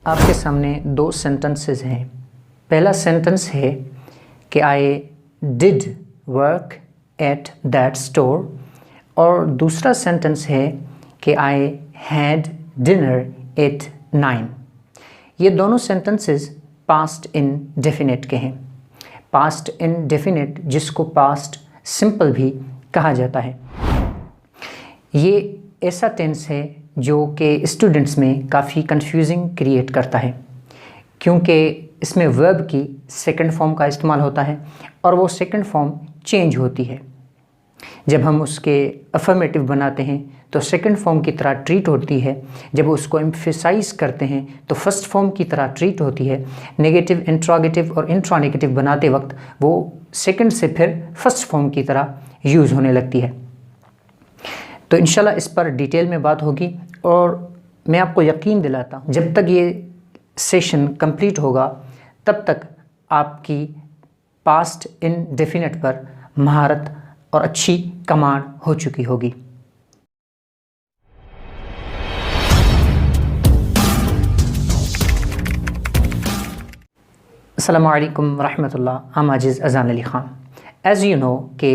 आपके सामने दो सेंटेंसेस हैं। पहला सेंटेंस है कि I did work at that store, और दूसरा सेंटेंस है कि आई हैड डिनर एट 9। ये दोनों सेंटेंसेस पास्ट इंडेफिनिट के हैं। पास्ट इंडेफिनिट जिसको पास्ट सिंपल भी कहा जाता है, ये ऐसा टेंस है जो कि स्टूडेंट्स में काफ़ी कंफ्यूजिंग क्रिएट करता है, क्योंकि इसमें वर्ब की सेकंड फॉर्म का इस्तेमाल होता है और वो सेकंड फॉर्म चेंज होती है। जब हम उसके अफर्मेटिव बनाते हैं तो सेकंड फॉर्म की तरह ट्रीट होती है, जब उसको एम्फेसाइज करते हैं तो फर्स्ट फॉर्म की तरह ट्रीट होती है। नेगेटिव, इंट्रोगेटिव और इंट्रानेगेटिव बनाते वक्त वो सेकंड से फिर फर्स्ट फॉर्म की तरह यूज़ होने लगती है। तो इंशाल्लाह इस पर डिटेल में बात होगी, और मैं आपको यकीन दिलाता हूँ जब तक ये सेशन कंप्लीट होगा तब तक आपकी पास्ट इंडेफिनिट पर महारत और अच्छी कमांड हो चुकी होगी। अस्सलामु अलैकुम रहमतुल्लाह। I'm आजिज़ अज़ान Ali Khan. As you know कि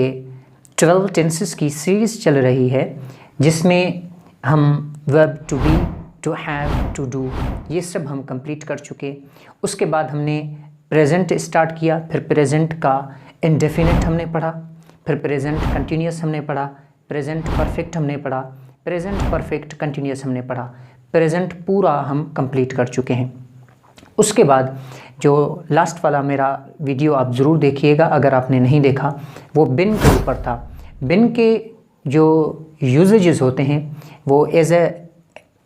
12 टेंसेस की सीरीज़ चल रही है, जिसमें हम verb to be, to have, to do ये सब हम कंप्लीट कर चुके। उसके बाद हमने प्रेजेंट स्टार्ट किया, फिर प्रेजेंट का इंडेफिनिट हमने पढ़ा, फिर प्रेजेंट कंटिन्यूस हमने पढ़ा, प्रेजेंट परफेक्ट हमने पढ़ा, प्रेजेंट परफेक्ट कंटिन्यूस हमने पढ़ा। प्रेजेंट पूरा हम कंप्लीट कर चुके हैं। उसके बाद जो लास्ट वाला मेरा वीडियो आप ज़रूर देखिएगा, अगर आपने नहीं देखा, वो बिन के ऊपर था। बिन के जो यूजेजेस होते हैं वो एज ए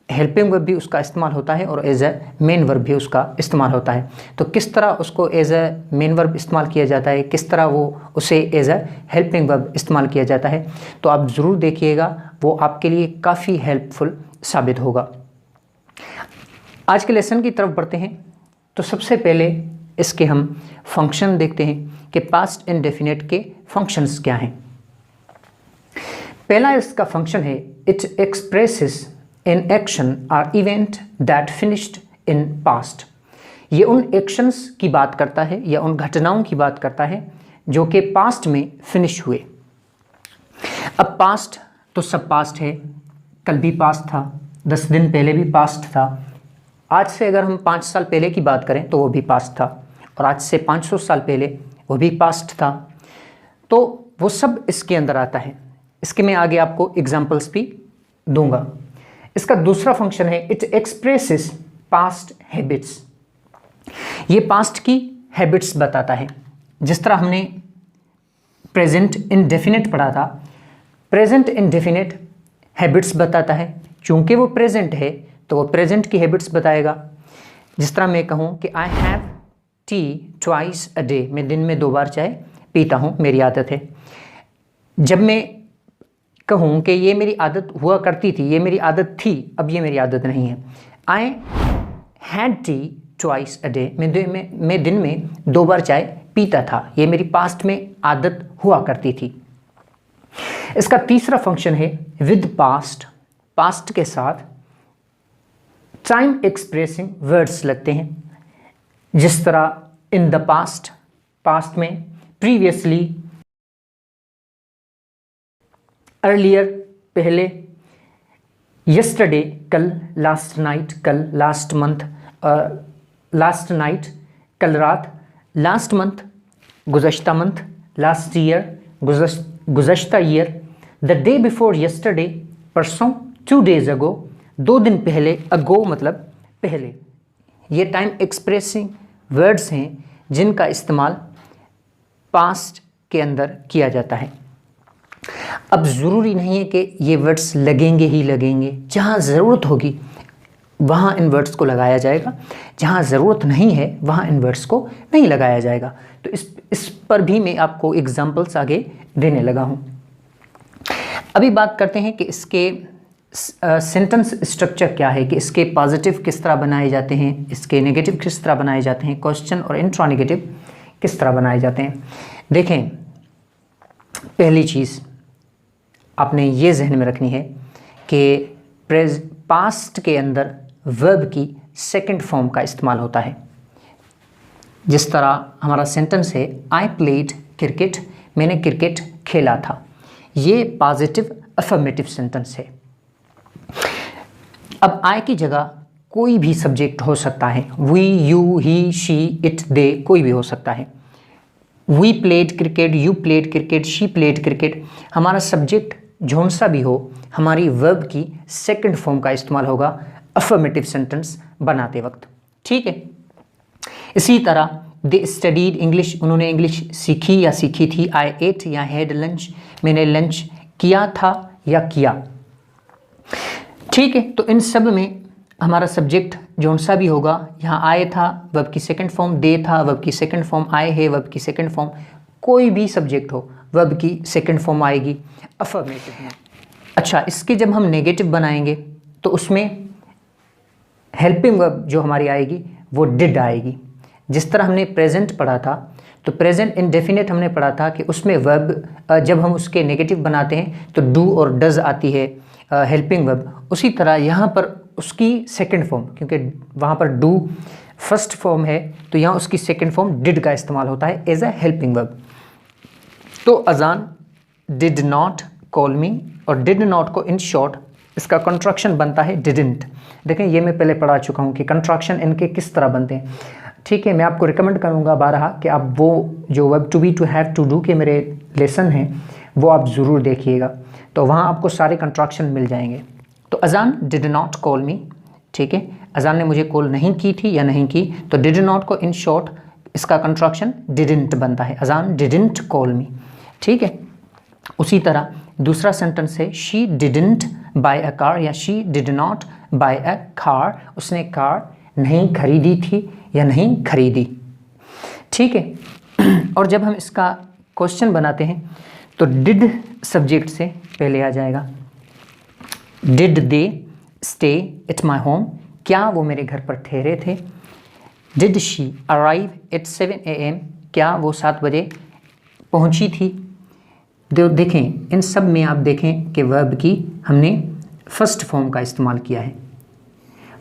हेल्पिंग वर्ब भी उसका इस्तेमाल होता है और एज ए मेन वर्ब भी उसका इस्तेमाल होता है। तो किस तरह उसको एज ए मेन वर्ब इस्तेमाल किया जाता है, किस तरह वो उसे एज ए हेल्पिंग वर्ब इस्तेमाल किया जाता है, तो आप ज़रूर देखिएगा, वो आपके लिए काफ़ी हेल्पफुल साबित होगा। आज के लेसन की तरफ बढ़ते हैं। तो सबसे पहले इसके हम फंक्शन देखते हैं कि पास्ट इंडेफिनिट के फंक्शंस क्या हैं। पहला इसका फंक्शन है इट एक्सप्रेसेस एन एक्शन और event that finished in past. ये उन एक्शंस की बात करता है या उन घटनाओं की बात करता है जो कि पास्ट में फिनिश हुए। अब पास्ट तो सब पास्ट है, कल भी पास्ट था, 10 दिन पहले भी पास्ट था, आज से अगर हम 5 साल पहले की बात करें तो वो भी पास्ट था, और आज से 500 साल पहले वो भी पास्ट था। तो वो सब इसके अंदर आता है। इसके मैं आगे आपको एग्जांपल्स भी दूंगा। इसका दूसरा फंक्शन है इट एक्सप्रेसेस पास्ट हैबिट्स। ये पास्ट की हैबिट्स बताता है। जिस तरह हमने प्रेजेंट इंडेफिनिट पढ़ा था, प्रेजेंट इंडेफिनिट हैबिट्स बताता है। चूंकि वो प्रेजेंट है तो वो प्रेजेंट की हैबिट्स बताएगा। जिस तरह मैं कहूँ कि I have T twice a day, मैं दिन में 2 बार चाय पीता हूँ, मेरी आदत है। जब मैं कहूँ कि ये मेरी आदत हुआ करती थी, ये मेरी आदत थी, अब ये मेरी आदत नहीं है। I had T twice a day, मैं दिन में 2 बार चाय पीता था, ये मेरी पास्ट में आदत हुआ करती थी। इसका तीसरा फंक्शन है विद पास्ट। पास्ट के साथ टाइम एक्सप्रेसिंग वर्ड्स लगते हैं। जिस तरह इन द पास्ट, पास्ट में, प्रीवियसली, अर्लियर, पहले, यस्टरडे, कल, लास्ट नाइट, कल, लास्ट मंथ, लास्ट नाइट, कल रात, लास्ट मंथ, गुज़श्ता मंथ, लास्ट ईयर, गुज़श्ता year, the day before yesterday, परसों, 2 days अगो, 2 दिन पहले, अगो मतलब पहले। ये टाइम एक्सप्रेसिंग वर्ड्स हैं जिनका इस्तेमाल पास्ट के अंदर किया जाता है। अब ज़रूरी नहीं है कि ये वर्ड्स लगेंगे ही लगेंगे, जहाँ ज़रूरत होगी वहाँ इन वर्ड्स को लगाया जाएगा, जहाँ ज़रूरत नहीं है वहाँ इन वर्ड्स को नहीं लगाया जाएगा। तो इस पर भी मैं आपको एग्जांपल्स आगे देने लगा हूँ। अभी बात करते हैं कि इसके सेंटेंस स्ट्रक्चर क्या है, कि इसके पॉजिटिव किस तरह बनाए जाते हैं, इसके नेगेटिव किस तरह बनाए जाते हैं, क्वेश्चन और इंट्रानेगेटिव किस तरह बनाए जाते हैं। देखें, पहली चीज़ आपने ये जहन में रखनी है कि पास्ट के अंदर वर्ब की सेकंड फॉर्म का इस्तेमाल होता है। जिस तरह हमारा सेंटेंस है आई प्लेड क्रिकेट, मैंने क्रिकेट खेला था, ये पॉजिटिव अफर्मेटिव सेंटेंस है। अब आई की जगह कोई भी सब्जेक्ट हो सकता है, we, you, he, she, it, they, कोई भी हो सकता है। We played cricket, you played cricket, she played cricket, हमारा सब्जेक्ट जौन सा भी हो, हमारी वर्ब की सेकंड फॉर्म का इस्तेमाल होगा अफर्मेटिव सेंटेंस बनाते वक्त। ठीक है। इसी तरह दे स्टडीड इंग्लिश, उन्होंने इंग्लिश सीखी या सीखी थी। आई एट या हैड लंच, मैंने लंच किया था या किया। ठीक है। तो इन सब में हमारा सब्जेक्ट जौन सा भी होगा, यहाँ आए था वर्ब की सेकंड फॉर्म, दे था वर्ब की सेकंड फॉर्म, आए है वर्ब की सेकंड फॉर्म, कोई भी सब्जेक्ट हो वर्ब की सेकंड फॉर्म आएगी अफर्मेटिव में। अच्छा, इसके जब हम नेगेटिव बनाएंगे तो उसमें हेल्पिंग वर्ब जो हमारी आएगी वो डिड आएगी। जिस तरह हमने प्रेजेंट पढ़ा था, तो प्रेजेंट इंडेफिनिट हमने पढ़ा था कि उसमें वर्ब जब हम उसके नेगेटिव बनाते हैं तो डू और डज आती है हेल्पिंग वर्ब। उसी तरह यहाँ पर उसकी सेकंड फॉर्म, क्योंकि वहाँ पर डू फर्स्ट फॉर्म है तो यहाँ उसकी सेकंड फॉर्म डिड का इस्तेमाल होता है एज अ हेल्पिंग वर्ब। तो अजान डिड नॉट कॉल मी, और डिड नॉट को इन शॉर्ट इसका कंट्रैक्शन बनता है डिडंट। देखें, ये मैं पहले पढ़ा चुका हूँ कि कंट्रैक्शन इनके किस तरह बनते हैं। ठीक है, मैं आपको रिकमेंड करूँगा बारहा कि आप वो जो verb to be, to have, to do के मेरे लेसन हैं वो आप ज़रूर देखिएगा, तो वहाँ आपको सारे कंट्रैक्शन मिल जाएंगे। तो अजान डिड नॉट कॉल मी, ठीक है, अजान ने मुझे कॉल नहीं की थी या नहीं की, तो डिड नॉट को इन शॉर्ट इसका कंट्रैक्शन डिडंट बनता है, अजान डिडंट कॉल मी। ठीक है। उसी तरह दूसरा सेंटेंस है she didn't buy a car या she did not buy a car, उसने कार नहीं खरीदी थी या नहीं खरीदी। ठीक है। और जब हम इसका क्वेश्चन बनाते हैं तो डिड सब्जेक्ट से पहले आ जाएगा। Did they stay at my home, क्या वो मेरे घर पर ठहरे थे। Did she arrive at 7 AM, क्या वो 7 बजे पहुंची थी। देखें, इन सब में आप देखें कि वर्ब की हमने फर्स्ट फॉर्म का इस्तेमाल किया है।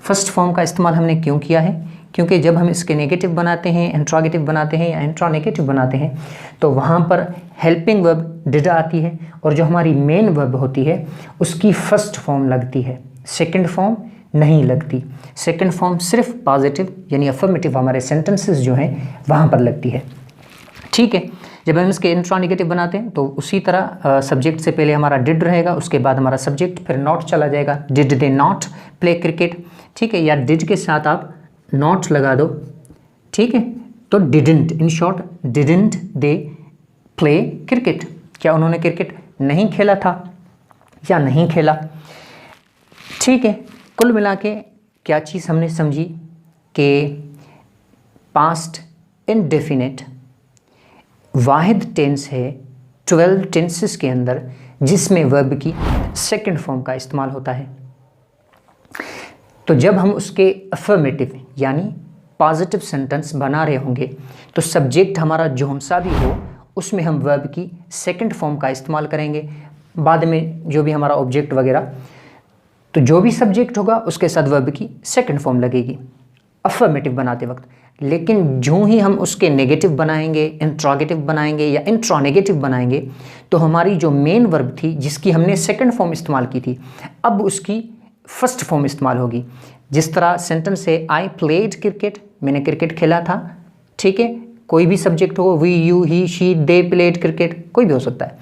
फर्स्ट फॉर्म का इस्तेमाल हमने क्यों किया है? क्योंकि जब हम इसके नेगेटिव बनाते हैं, इंट्रोगेटिव बनाते हैं या इंट्रा नेगेटिव बनाते हैं, तो वहाँ पर हेल्पिंग वर्ब डिड आती है और जो हमारी मेन वर्ब होती है उसकी फर्स्ट फॉर्म लगती है, सेकंड फॉर्म नहीं लगती। सेकंड फॉर्म सिर्फ पॉजिटिव यानी अफर्मेटिव हमारे सेंटेंसेस जो हैं वहाँ पर लगती है। ठीक है। जब हम इसके इंट्रा नेगेटिव बनाते हैं तो उसी तरह सब्जेक्ट से पहले हमारा डिड रहेगा, उसके बाद हमारा सब्जेक्ट, फिर नॉट चला जाएगा। Did they not play cricket, ठीक है, या डिड के साथ आप नॉट लगा दो। ठीक है। तो didn't, in short didn't they play cricket, क्या उन्होंने क्रिकेट नहीं खेला था या नहीं खेला। ठीक है। कुल मिला के क्या चीज़ हमने समझी कि पास्ट इंडेफिनिट वाहिद टेंस है 12 टेंसेस के अंदर जिसमें वर्ब की सेकंड फॉर्म का इस्तेमाल होता है। तो जब हम उसके अफर्मेटिव यानी पॉजिटिव सेंटेंस बना रहे होंगे तो सब्जेक्ट हमारा जौन सा भी हो उसमें हम वर्ब की सेकंड फॉर्म का इस्तेमाल करेंगे। बाद में जो भी हमारा ऑब्जेक्ट वगैरह, तो जो भी सब्जेक्ट होगा उसके साथ वर्ब की सेकंड फॉर्म लगेगी अफर्मेटिव बनाते वक्त। लेकिन जो ही हम उसके नेगेटिव बनाएंगे, इंट्रोगेटिव बनाएंगे या इंट्रोनेगेटिव बनाएंगे, तो हमारी जो मेन वर्ब थी जिसकी हमने सेकंड फॉर्म इस्तेमाल की थी, अब उसकी फर्स्ट फॉर्म इस्तेमाल होगी। जिस तरह सेंटेंस है आई प्लेड क्रिकेट, मैंने क्रिकेट खेला था। ठीक है। कोई भी सब्जेक्ट हो, we, you, he, she, they played cricket, कोई भी हो सकता है।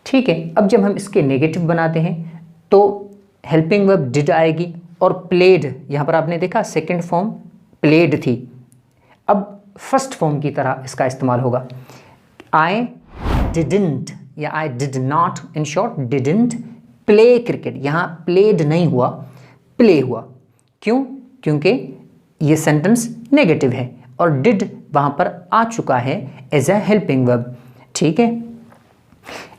ठीक है। अब जब हम इसके नेगेटिव बनाते हैं तो हेल्पिंग वर्ब डिड आएगी और प्लेड, यहाँ पर आपने देखा सेकंड फॉर्म प्लेड थी, अब फर्स्ट फॉर्म की तरह इसका इस्तेमाल होगा। आई डिडंट या आई did not, in short didn't play cricket, यहाँ प्लेड नहीं हुआ, प्ले हुआ। क्यों? क्योंकि ये सेंटेंस नेगेटिव है और डिड वहाँ पर आ चुका है एज अ हेल्पिंग वर्ब। ठीक है।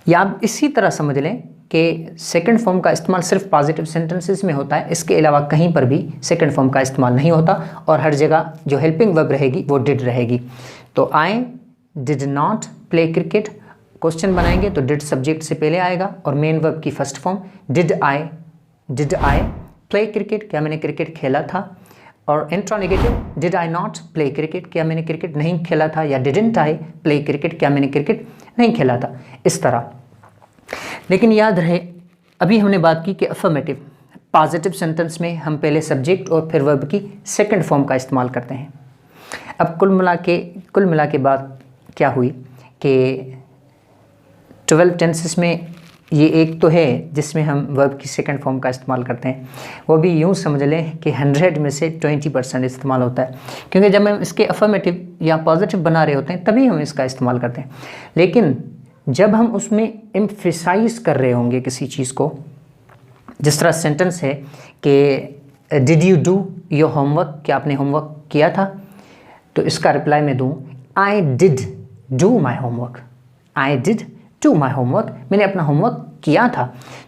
या आप इसी तरह समझ लें कि सेकंड फॉर्म का इस्तेमाल सिर्फ पॉजिटिव सेंटेंसेस में होता है, इसके अलावा कहीं पर भी सेकंड फॉर्म का इस्तेमाल नहीं होता और हर जगह जो हेल्पिंग वर्ब रहेगी वो डिड रहेगी। तो I did not play cricket, question बनाएंगे तो डिड सब्जेक्ट से पहले आएगा और मेन वर्ब की first form. Did I play cricket, क्या मैंने क्रिकेट खेला था। और interronegative, did I not play cricket, क्या मैंने क्रिकेट नहीं खेला था, या डिडंट आई प्ले क्रिकेट, क्या मैंने क्रिकेट नहीं खेला था, इस तरह। लेकिन याद रहे अभी हमने बात की कि अफर्मेटिव पॉजिटिव सेंटेंस में हम पहले सब्जेक्ट और फिर वर्ब की सेकंड फॉर्म का इस्तेमाल करते हैं। अब कुल मिला के बात क्या हुई कि 12 टेंसेस में ये एक तो है जिसमें हम वर्ब की सेकंड फॉर्म का इस्तेमाल करते हैं, वो भी यूँ समझ लें कि 100 में से 20% इस्तेमाल होता है, क्योंकि जब हम इसके अफर्मेटिव या पॉजिटिव बना रहे होते हैं तभी हम इसका इस्तेमाल करते हैं। लेकिन जब हम उसमें एम्फेसाइज कर रहे होंगे किसी चीज़ को, जिस तरह सेंटेंस है कि did you do your homework, क्या आपने होमवर्क किया था, तो इसका रिप्लाई मैं दूँ आई did do my homework, I did do my homework, मैंने अपना होमवर्क किया था।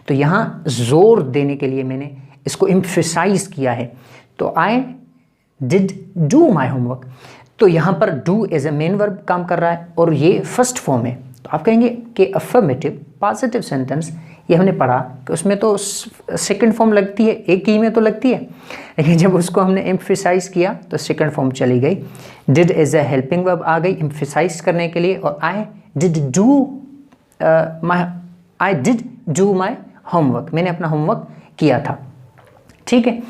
तो यहाँ ज़ोर देने के लिए मैंने इसको एम्फेसाइज किया है, तो I did do my homework. तो यहाँ पर do as a main verb काम कर रहा है और ये फर्स्ट फॉर्म है। तो आप कहेंगे कि अफर्मेटिव पॉजिटिव सेंटेंस ये हमने पढ़ा कि उसमें तो सेकंड फॉर्म लगती है, एक ही में तो लगती है, लेकिन जब उसको हमने एम्फेसाइज किया तो सेकंड फॉर्म चली गई। Did as a helping verb आ गई एम्फेसाइज करने के लिए, और I did do my homework, मैंने अपना होमवर्क किया था। ठीक है,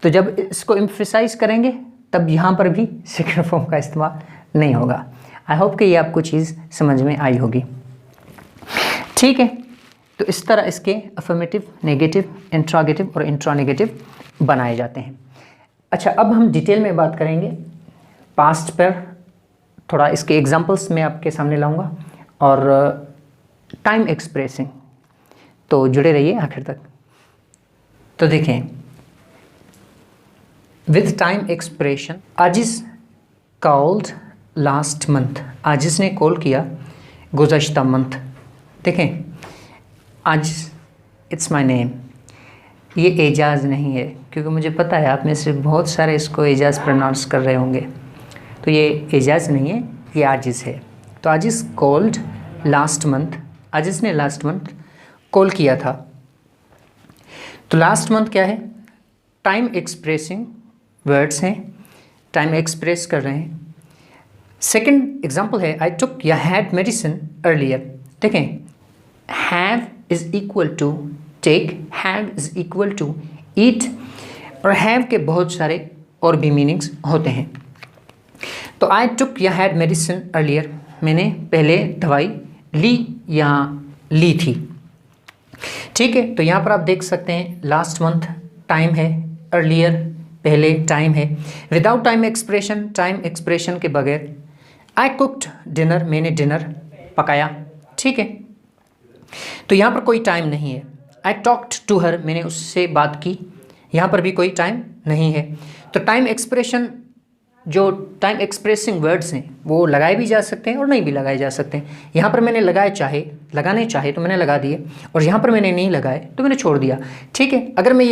तो जब इसको एम्फेसाइज करेंगे तब यहाँ पर भी सेकंड फॉर्म का इस्तेमाल नहीं होगा। आई होप कि ये आपको चीज़ समझ में आई होगी। ठीक है, तो इस तरह इसके अफर्मेटिव, नेगेटिव, इंट्रोगेटिव और इंट्रानेगेटिव बनाए जाते हैं। अच्छा, अब हम डिटेल में बात करेंगे पास्ट पर, थोड़ा इसके एग्जांपल्स मैं आपके सामने लाऊंगा, और टाइम एक्सप्रेसिंग, तो जुड़े रहिए आखिर तक। तो देखें, with time expression, Aziz called last month, Aziz ने कॉल किया गुज़श्ता मंथ। देखें, आज इट्स माई नेम, ये एजाज़ नहीं है, क्योंकि मुझे पता है आप में से बहुत सारे इसको एजाज़ प्रोनाउंस कर रहे होंगे, तो ये एजाज़ नहीं है, ये आजिज़ है। तो आजिज़ कॉल्ड लास्ट मंथ, आजिज़ ने लास्ट मंथ कॉल किया था। तो लास्ट मंथ क्या है, टाइम एक्सप्रेसिंग वर्ड्स हैं, टाइम एक्सप्रेस कर रहे हैं। सेकंड एग्जांपल है आई टुक या हैड मेडिसिन अर्लियर। देखें, have is equal to take, have is equal to eat, और हैव के बहुत सारे और भी मीनिंग्स होते हैं। तो आई टुक या हैड मेडिसिन अर्लियर, मैंने पहले दवाई ली या ली थी। ठीक है, तो यहाँ पर आप देख सकते हैं लास्ट मंथ टाइम है, अर्लियर पहले टाइम है। विदाउट टाइम एक्सप्रेशन के बगैर आई कुक्ड डिनर, मैंने डिनर पकाया। ठीक है, तो यहाँ पर कोई टाइम नहीं है। आई टॉक्ड टू हर, मैंने उससे बात की, यहाँ पर भी कोई टाइम नहीं है। तो टाइम एक्सप्रेशन, जो टाइम एक्सप्रेसिंग वर्ड्स हैं वो लगाए भी जा सकते हैं और नहीं भी लगाए जा सकते हैं। यहाँ पर मैंने लगाने चाहे तो मैंने लगा दिए, और यहाँ पर मैंने नहीं लगाए तो मैंने छोड़ दिया। ठीक है, अगर मैं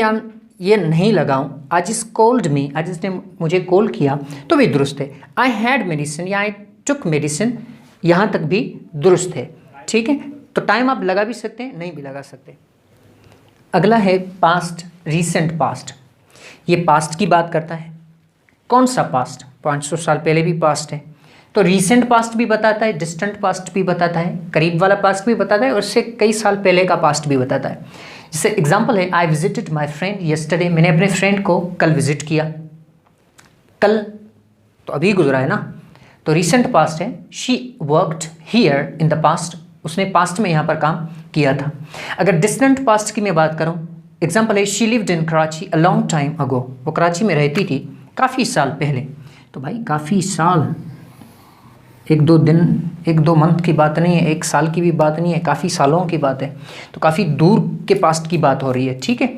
ये नहीं लगाऊं, आज इस कॉल्ड मी, आज इसने मुझे कॉल किया, तो भी दुरुस्त है। आई हैड मेडिसिन या आई टुक मेडिसिन, यहाँ तक भी दुरुस्त है। ठीक है, तो टाइम आप लगा भी सकते हैं, नहीं भी लगा सकते। अगला है पास्ट, रीसेंट पास्ट। ये पास्ट की बात करता है। कौन सा पास्ट? 500 साल पहले भी पास्ट है। तो रीसेंट पास्ट भी बताता है, डिस्टेंट पास्ट भी बताता है, करीब वाला पास्ट भी बताता है, और उससे कई साल पहले का पास्ट भी बताता है। जैसे एग्जांपल है, I visited my friend yesterday, मैंने अपने फ्रेंड को कल विजिट किया। कल तो अभी गुजरा है ना, तो रीसेंट पास्ट है। She worked here in the past, उसने पास्ट में यहाँ पर काम किया था। अगर डिस्टेंट पास्ट की मैं बात करूँ, एग्जाम्पल है she lived in Karachi a long time ago, वो कराची में रहती थी काफ़ी साल पहले। तो भाई काफ़ी साल, एक दो मंथ की बात नहीं है, एक साल की भी बात नहीं है, काफ़ी सालों की बात है। तो काफ़ी दूर के पास्ट की बात हो रही है। ठीक है,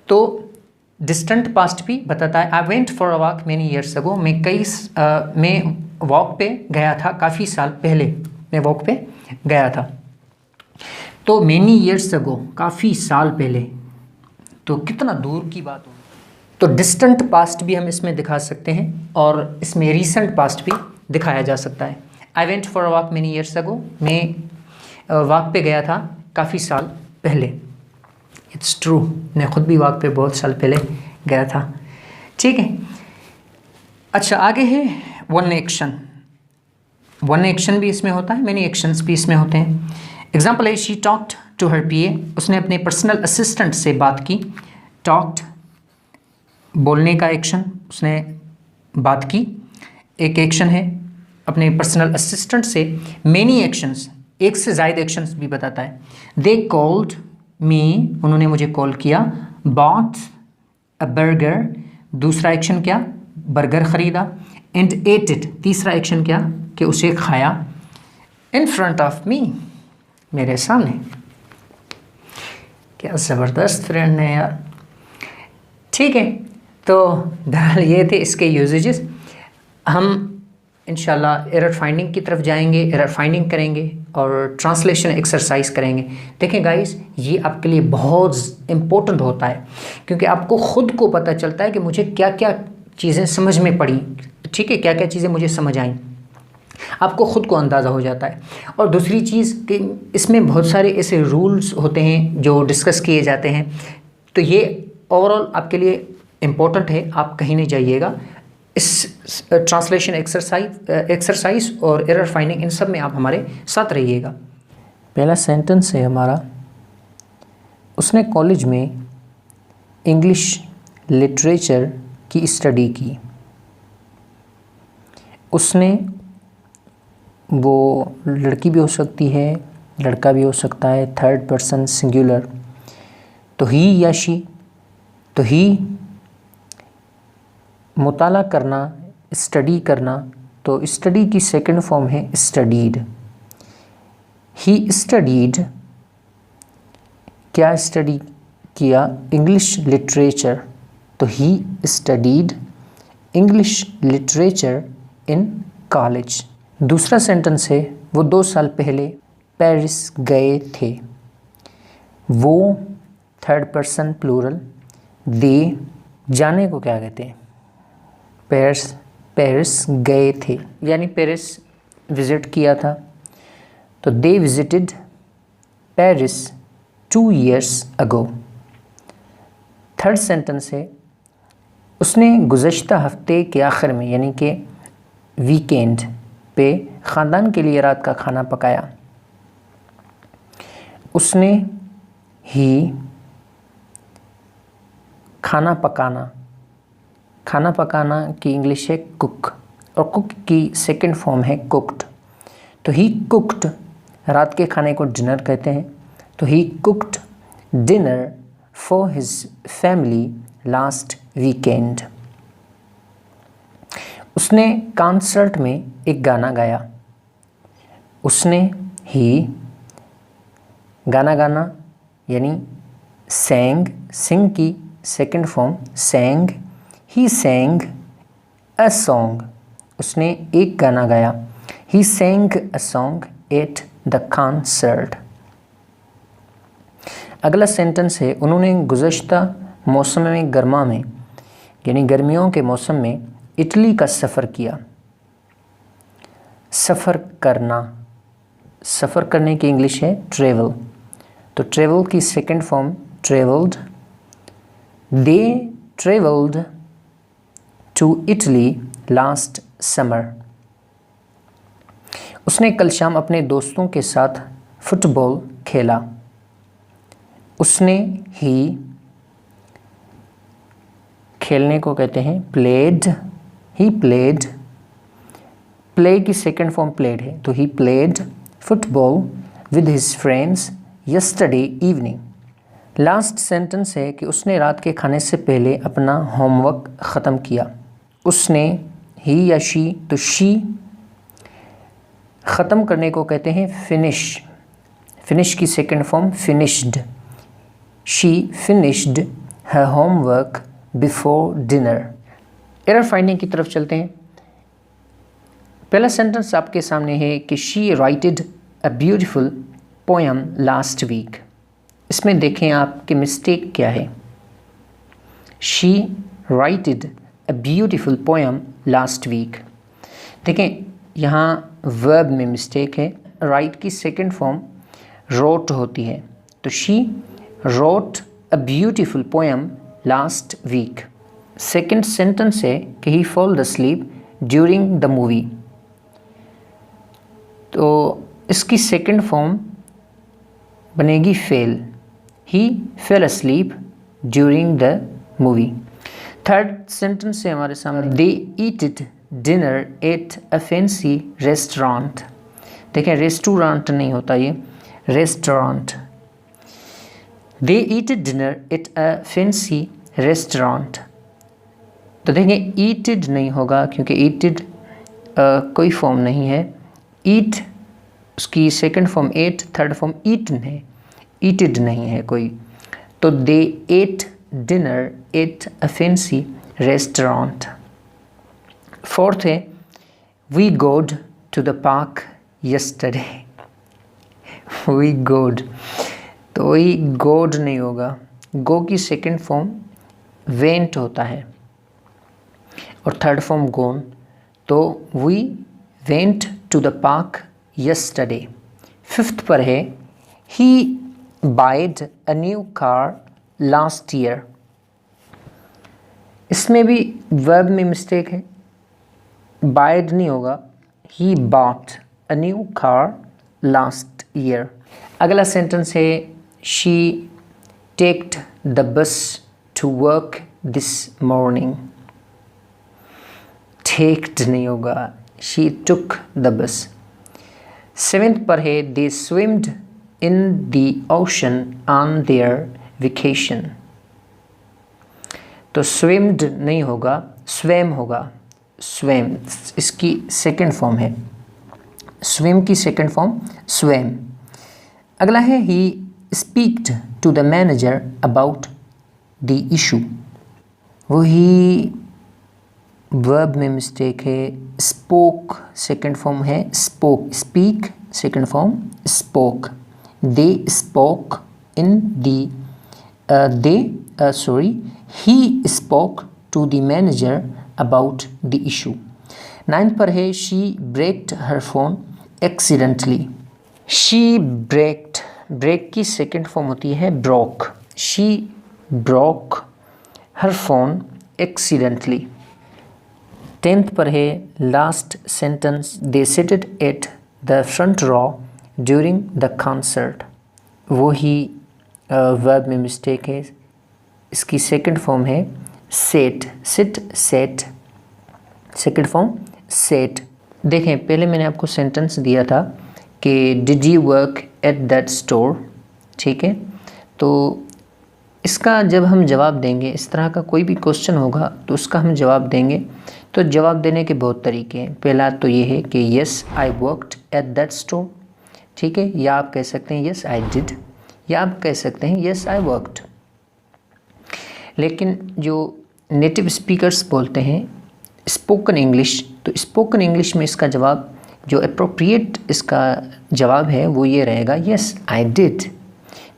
तो डिस्टेंट पास्ट भी बताता है। I went for a walk many years ago, मैं वॉक पे गया था काफ़ी साल पहले, मैं वॉक पे गया था। तो मेनी ईयर्स अगो, काफ़ी साल पहले, तो कितना दूर की बात होगी। तो डिस्टेंट पास्ट भी हम इसमें दिखा सकते हैं, और इसमें रीसेंट पास्ट भी दिखाया जा सकता है। I went for a walk many years ago, मैं वॉक पे गया था काफ़ी साल पहले। इट्स ट्रू, मैं खुद भी वॉक पे बहुत साल पहले गया था। ठीक है, अच्छा, आगे है वन एक्शन। वन एक्शन भी इसमें होता है, मैनी एक्शंस भी इसमें होते हैं। एग्जाम्पल है, शी टॉक्ड टू हर पीए, उसने अपने पर्सनल असिस्टेंट से बात की। टॉक्ड बोलने का एक्शन, उसने बात की, एक एक्शन है अपने पर्सनल असिस्टेंट से। मेनी एक्शंस, एक से ज़ायद एक्शंस भी बताता है। दे कॉल्ड मी, उन्होंने मुझे कॉल किया। बॉट अ बर्गर, दूसरा एक्शन क्या, बर्गर ख़रीदा। एंड एट इट, तीसरा एक्शन क्या, कि उसे खाया। इन फ्रंट ऑफ मी, मेरे सामने। क्या ज़बरदस्त फ्रेंड है यार। ठीक है, तो दरअसल ये थे इसके यूजेजेस। हम इंशाल्लाह एरर फाइंडिंग की तरफ जाएंगे, एरर फाइंडिंग करेंगे और ट्रांसलेशन एक्सरसाइज करेंगे। देखें गाइस, ये आपके लिए बहुत इम्पोर्टेंट होता है, क्योंकि आपको ख़ुद को पता चलता है कि मुझे क्या क्या चीज़ें समझ में पड़ी, ठीक है, क्या क्या चीज़ें मुझे समझ आईं, आपको ख़ुद को अंदाज़ा हो जाता है। और दूसरी चीज़ कि इसमें बहुत सारे ऐसे रूल्स होते हैं जो डिस्कस किए जाते हैं, तो ये ओवरऑल आपके लिए इम्पोर्टेंट है, आप कहीं नहीं जाइएगा। इस ट्रांसलेशन एक्सरसाइज और एरर फाइंडिंग, इन सब में आप हमारे साथ रहिएगा। पहला सेंटेंस है हमारा, उसने कॉलेज में इंग्लिश लिटरेचर की स्टडी की। उसने, वो लड़की भी हो सकती है, लड़का भी हो सकता है, थर्ड पर्सन सिंगुलर। तो ही या शी, तो ही मुताला करना, स्टडी करना, तो स्टडी की सेकंड फॉर्म है स्टडीड। ही स्टडीड, क्या स्टडी किया, इंग्लिश लिटरेचर, तो he studied English literature in college. दूसरा सेंटेंस है, वो 2 साल पहले पेरिस गए थे। वो थर्ड पर्सन प्लूरल, दे जाने को क्या कहते हैं, पेरिस गए थे, यानी पेरिस विज़िट किया था, तो they visited Paris 2 years ago। Third sentence है, उसने गुज़श्ता हफ्ते के आखिर में, यानी कि वीकेंड पे ख़ानदान के लिए रात का खाना पकाया। उसने, ही खाना पकाना, खाना पकाना की इंग्लिश है कुक, और कुक की सेकंड फॉर्म है कुक्ड। तो ही कुक्ड, रात के खाने को डिनर कहते हैं, तो he cooked dinner for his family last weekend. उसने कॉन्सर्ट में एक गाना गाया। उसने, ही गाना गाना यानी सैंग, सिंग की second form sang, he sang a song, उसने एक गाना गाया। He sang a song at the concert. अगला सेंटेंस है, उन्होंने गुज़श्ता मौसम में गर्मा में, यानी गर्मियों के मौसम में इटली का सफ़र किया। सफ़र करना, सफ़र करने की इंग्लिश है ट्रेवल, तो ट्रेवल की second form travelled. They travelled to Italy last summer. उसने कल शाम अपने दोस्तों के साथ फुटबॉल खेला। उसने, ही खेलने को कहते हैं प्लेड, ही प्लेड, प्ले की सेकंड फॉर्म प्लेड है, तो he played football with his friends yesterday evening. Last sentence है कि उसने रात के खाने से पहले अपना होमवर्क ख़त्म किया। उसने, ही या शी, तो शी ख़त्म करने को कहते हैं फिनिश, फिनिश की second form finished. She finished her homework before dinner. Error finding की तरफ चलते हैं। पहला सेंटेंस आपके सामने है कि she writed a beautiful poem last week. इसमें देखें आप कि मिस्टेक क्या है। She writed a beautiful poem last week. देखें यहाँ वर्ब में मिस्टेक है। राइट की सेकंड फॉर्म रोट होती है, तो she wrote a beautiful poem last week. Second sentence है कि he fall asleep during the movie. तो इसकी सेकंड फॉर्म बनेगी fell. He fell asleep during the movie. Third sentence है हमारे सामने, they eated dinner at a fancy restaurant. देखें, restaurant नहीं होता, ये restaurant. They eated dinner at a fancy restaurant. तो देखें, ईटेड नहीं होगा क्योंकि ईटेड कोई फॉर्म नहीं है। ईट उसकी second form ate, third form eaten है, ईटेड नहीं है कोई। तो they ate dinner at a fancy restaurant. Fourth है, we goed to the park yesterday. We goed, तो वी गोड नहीं होगा, गो की सेकंड फॉर्म वेंट होता है और थर्ड फॉर्म गोन। तो we went to the park yesterday. Fifth पर है, he buyed a new car last year. इसमें भी वर्ब में मिस्टेक है, बाइड नहीं होगा, he bought a new car last year. अगला सेंटेंस है, she taked the bus to work this morning. Taked नहीं होगा, she took the bus. Seventh पर है, they swimmed in the ocean on their vacation. तो swimmed नहीं होगा, swum होगा, स्वैम इसकी सेकंड फॉर्म है, स्विम की सेकंड फॉर्म स्वैम। अगला है, he speaked to the manager about the issue. वही वर्ब में मिस्टेक है, स्पोक सेकंड फॉर्म है spoke, speak second form spoke. They spoke in the he spoke to the manager about the issue. Ninth पर है, she breaked her phone accidentally. She breaked, break की second form होती है broke. She broke her phone accidentally. Tenth पर है, last sentence, they sitted at the front row during the concert. वही verb में mistake है, इसकी सेकंड फॉर्म है sat, sit sat, second form sat. देखें, पहले मैंने आपको सेंटेंस दिया था कि did you work at that store, ठीक है। तो इसका जब हम जवाब देंगे, इस तरह का कोई भी क्वेश्चन होगा तो उसका हम जवाब देंगे। तो जवाब देने के बहुत तरीके हैं। पहला तो ये है कि yes I worked eight that store, ठीक है, या आप कह सकते हैं येस आई डिड, या आप कह सकते हैं येस आई वर्कड। लेकिन जो नेटिव स्पीकर्स बोलते हैं स्पोकन इंग्लिश, तो स्पोकन इंग्लिश में इसका जवाब जो अप्रोप्रिएट इसका जवाब है वो ये रहेगा, yes I did.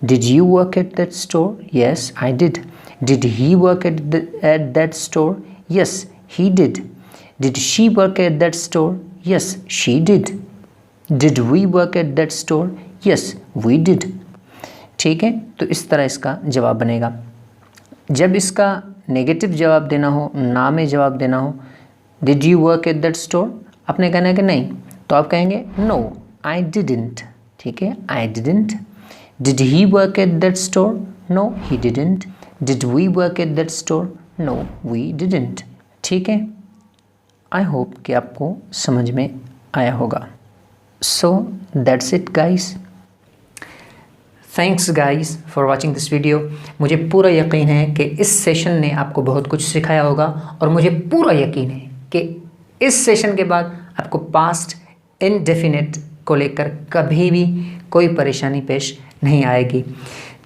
Did you work at that store? Yes I did. Did he work at that store? Yes he did. Did she work at that store? Yes she did. Did we work at that store? Yes we did. ठीक है, तो इस तरह इसका जवाब बनेगा। जब इसका नेगेटिव जवाब देना हो, ना में जवाब देना हो, did you work at that store, आपने कहना है कि नहीं, तो आप कहेंगे नो आई डिडंट, ठीक है, I didn't. Did he work at that store? No he didn't. Did we work at that store? No we didn't. ठीक है, आई होप कि आपको समझ में आया होगा। So that's it guys. Thanks guys for watching this video. मुझे पूरा यकीन है कि इस सेशन ने आपको बहुत कुछ सिखाया होगा और मुझे पूरा यकीन है कि इस सेशन के बाद आपको पास्ट इंडेफिनिट को लेकर कभी भी कोई परेशानी पेश नहीं आएगी।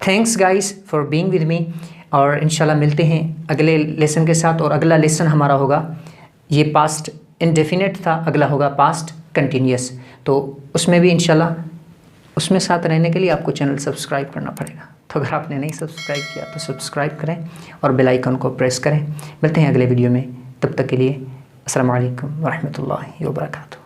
Thanks guys for being with me, और इंशाल्लाह मिलते हैं अगले लेसन के साथ। और अगला लेसन हमारा होगा, ये पास्ट इंडेफिनिट था, अगला होगा पास्ट कंटिन्यूअस। तो उसमें भी इंशाल्लाह उसमें साथ रहने के लिए आपको चैनल सब्सक्राइब करना पड़ेगा। तो अगर आपने नहीं सब्सक्राइब किया तो सब्सक्राइब करें और बेल आइकन को प्रेस करें। मिलते हैं अगले वीडियो में, तब तक के लिए अस्सलाम वालेकुम व रहमतुल्लाहि व बरकातुहू।